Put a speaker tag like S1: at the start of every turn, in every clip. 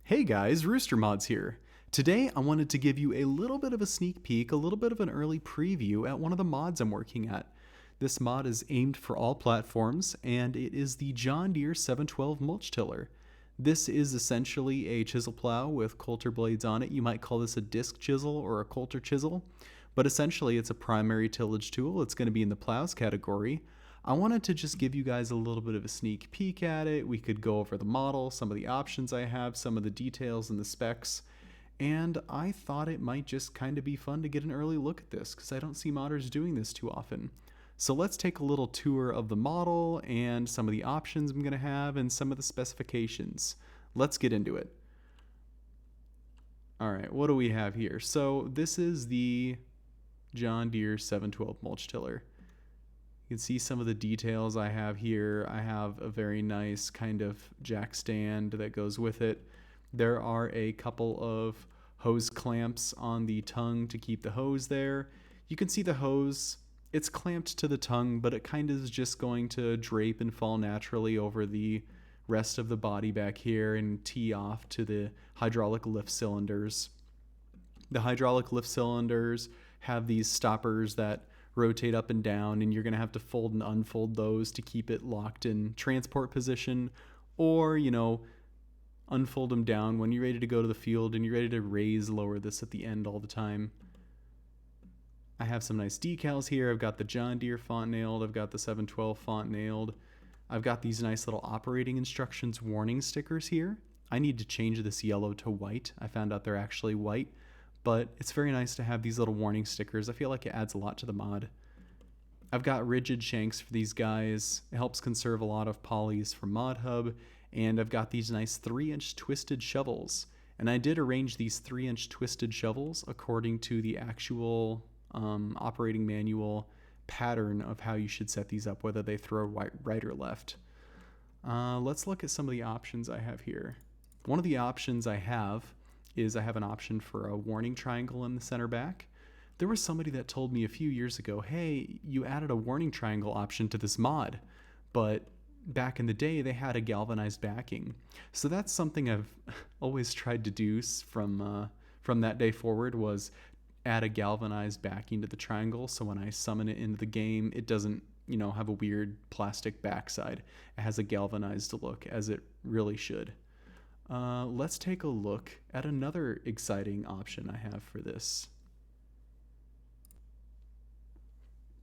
S1: Hey guys, Rooster Mods here. Today I wanted to give you a little bit of a sneak peek, a little bit of an early preview at one of the mods I'm working at. This mod is aimed for all platforms, and it is the John Deere 712 mulch tiller. This is essentially a chisel plow with coulter blades on it. You might call this a disc chisel or a coulter chisel, but essentially it's a primary tillage tool. It's going to be in the plows category. I wanted to just give you guys a little bit of a sneak peek at it. We could go over the model, some of the options I have, some of the details and the specs, and I thought it might just kind of be fun to get an early look at this because I don't see modders doing this too often. So let's take a little tour of the model and some of the options I'm going to have and some of the specifications. Let's get into it. All right, what do we have here? So this is the John Deere 712 mulch tiller. You can see some of the details I have here. I have a very nice kind of jack stand that goes with it. There are a couple of hose clamps on the tongue to keep the hose there. You can see the hose, it's clamped to the tongue, but it kind of is just going to drape and fall naturally over the rest of the body back here and tee off to the hydraulic lift cylinders. The hydraulic lift cylinders have these stoppers that rotate up and down, and you're going to have to fold and unfold those to keep it locked in transport position, or unfold them down when you're ready to go to the field and you're ready to lower this at the end all the time. I have some nice decals here. I've got the John Deere font nailed. I've got the 712 font nailed. I've got these nice little operating instructions warning stickers here. I need to change this yellow to white. I found out they're actually white, but it's very nice to have these little warning stickers. I feel like it adds a lot to the mod. I've got rigid shanks for these guys. It helps conserve a lot of polys from ModHub, and I've got these nice 3-inch twisted shovels. And I did arrange these 3-inch twisted shovels according to the actual operating manual pattern of how you should set these up, whether they throw right or left. Let's look at some of the options I have here. One of the options I have is I have an option for a warning triangle in the center back. There was somebody that told me a few years ago, hey, you added a warning triangle option to this mod, but back in the day they had a galvanized backing. So that's something I've always tried to do from that day forward, was add a galvanized backing to the triangle, so when I summon it into the game, it doesn't have a weird plastic backside. It has a galvanized look, as it really should. Let's take a look at another exciting option I have for this.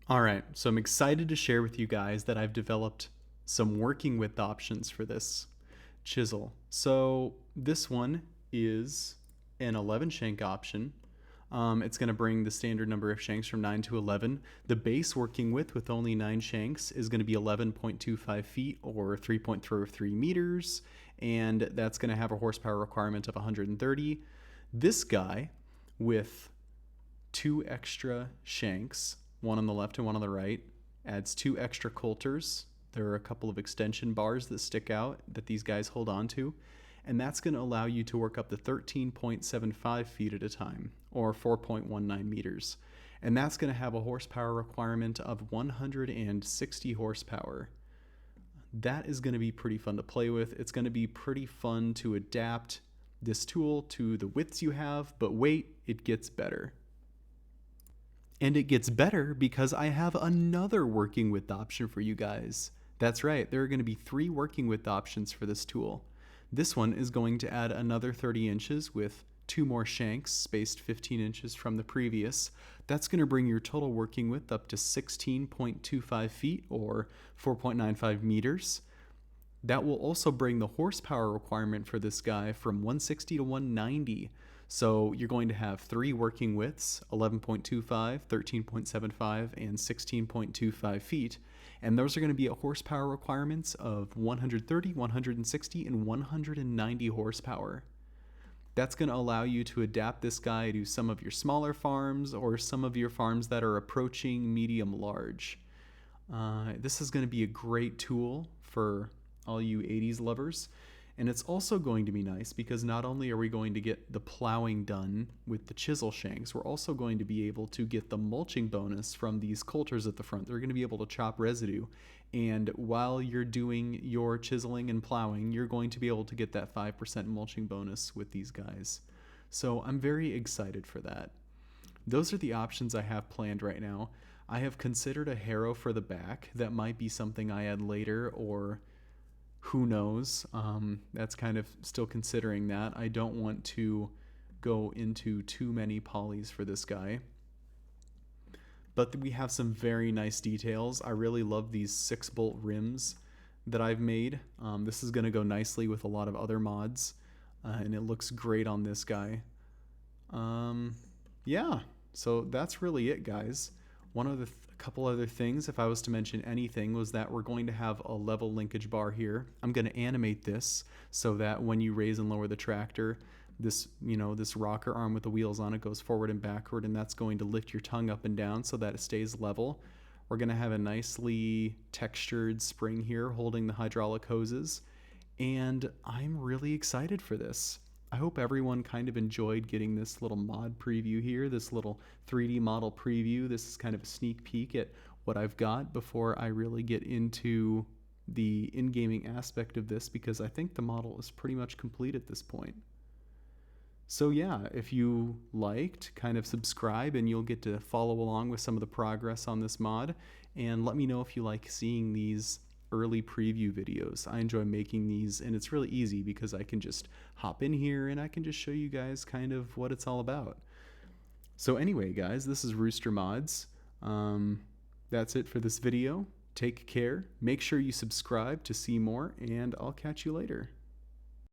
S1: All right, so I'm excited to share with you guys that I've developed some working with options for this chisel. So this one is an 11 shank option. It's going to bring the standard number of shanks from 9 to 11. The base working width with only 9 shanks is going to be 11.25 feet or 3.33 meters, and that's going to have a horsepower requirement of 130. This guy, with 2 extra shanks, one on the left and one on the right, adds 2 extra coulters. There are a couple of extension bars that stick out that these guys hold on to, and that's going to allow you to work up to 13.75 feet at a time, or 4.19 meters. And that's going to have a horsepower requirement of 160 horsepower. That is going to be pretty fun to play with. It's going to be pretty fun to adapt this tool to the widths you have, but wait, it gets better. And it gets better because I have another working width option for you guys. That's right, there are going to be 3 working width options for this tool. This one is going to add another 30 inches with 2 more shanks spaced 15 inches from the previous. That's going to bring your total working width up to 16.25 feet or 4.95 meters. That will also bring the horsepower requirement for this guy from 160 to 190. So you're going to have 3 working widths, 11.25, 13.75, and 16.25 feet. And those are going to be at horsepower requirements of 130, 160, and 190 horsepower. That's going to allow you to adapt this guy to some of your smaller farms or some of your farms that are approaching medium-large. This is going to be a great tool for all you 80s lovers. And it's also going to be nice because not only are we going to get the plowing done with the chisel shanks, we're also going to be able to get the mulching bonus from these coulters at the front. They're going to be able to chop residue. And while you're doing your chiseling and plowing, you're going to be able to get that 5% mulching bonus with these guys. So I'm very excited for that. Those are the options I have planned right now. I have considered a harrow for the back. That might be something I add later, or who knows. That's kind of still considering that. I don't want to go into too many polys for this guy. But we have some very nice details. I really love these 6-bolt rims that I've made. This is going to go nicely with a lot of other mods, and it looks great on this guy. Yeah, so that's really it, guys. One of the couple other things, if I was to mention anything, was that we're going to have a level linkage bar here. I'm going to animate this so that when you raise and lower the tractor, this rocker arm with the wheels on it goes forward and backward, and that's going to lift your tongue up and down so that it stays level. We're going to have a nicely textured spring here holding the hydraulic hoses, and I'm really excited for this. I hope everyone kind of enjoyed getting this little mod preview here, this little 3D model preview. This is kind of a sneak peek at what I've got before I really get into the in-gaming aspect of this, because I think the model is pretty much complete at this point. So yeah, if you liked, kind of subscribe and you'll get to follow along with some of the progress on this mod, and let me know if you like seeing these early preview videos. I enjoy making these, and it's really easy because I can just hop in here and I can just show you guys kind of what it's all about. So anyway, guys, this is Rooster Mods. That's it for this video. Take care. Make sure you subscribe to see more, and I'll catch you later.